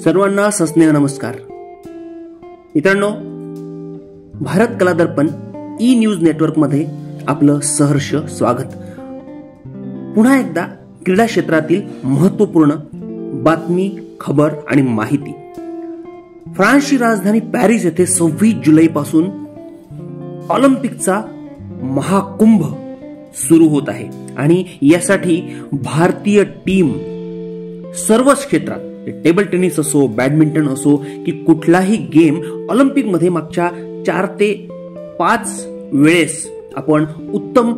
सर्वांना सस्नेह नमस्कार. मित्रांनो, भारत कला दर्पण ई न्यूज नेटवर्क मध्ये आपलं सहर्ष स्वागत. पुन्हा एकदा क्रीडा क्षेत्रातील महत्त्वपूर्ण बातमी, खबर आणि माहिती. फ्रान्सची राजधानी पॅरिस येथे 26 जुलै पासून ऑलिम्पिकचा महाकुंभ सुरू होत आहे आणि यासाठी भारतीय टीम सर्वच क्षेत्रात, टेबल टेनिस असो, बॅडमिंटन असो की कुठलाही गेम, ऑलिम्पिक मध्ये मागच्या 4 ते 5 वेळेस आपण उत्तम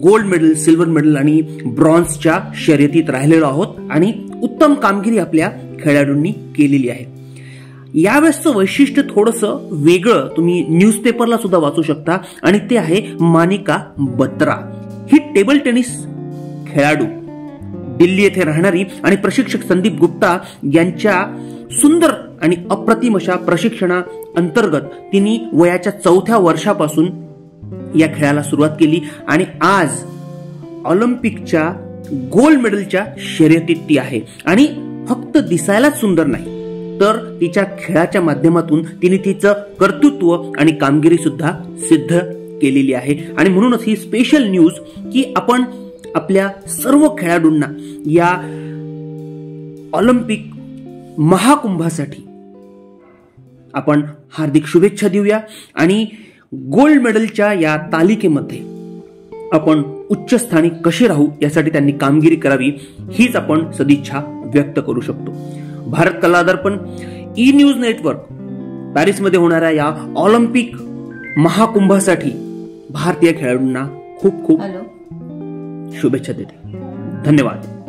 गोल्ड मेडल, सिल्वर मेडल आणि ब्रॉन्झच्या शर्यतीत राहिलेलो आहोत आणि उत्तम कामगिरी आपल्या खेळाडूंनी केलेली आहे. यावेळेसचं वैशिष्ट्य थोडंसं वेगळं तुम्ही न्यूजपेपरला सुद्धा वाचू शकता आणि ते आहे मानिका बत्रा. ही टेबल टेनिस खेळाडू दिल्ली येथे राहणारी आणि प्रशिक्षक संदीप गुप्ता यांच्या सुंदर आणि अप्रतिम अशा प्रशिक्षणा अंतर्गत तिने वयाच्या 4थ्या वर्षापासून या खेळाला सुरुवात केली आणि आज ऑलिम्पिकच्या गोल्ड मेडलच्या शर्यतीत ती आहे. आणि फक्त दिसायलाच सुंदर नाही, तर तिच्या खेळाच्या माध्यमातून तिने तिचं कर्तृत्व आणि कामगिरी सुद्धा सिद्ध केलेली आहे. आणि म्हणूनच ही स्पेशल न्यूज की आपण आपल्या सर्व खेळाडूंना या ऑलिम्पिक महाकुंभासाठी आपण हार्दिक शुभेच्छा देऊया आणि गोल्ड मेडलच्या या तालिकेमध्ये आपण उच्च स्थानी कसे राहू यासाठी त्यांनी कामगिरी करावी, हीच आपण सदिच्छा व्यक्त करू शकतो. भारत कला दर्पण ई न्यूज नेटवर्क पॅरिसमध्ये होणाऱ्या या ऑलिम्पिक महाकुंभासाठी भारतीय खेळाडूंना खूप खूप शुभेच्छा देते. धन्यवाद.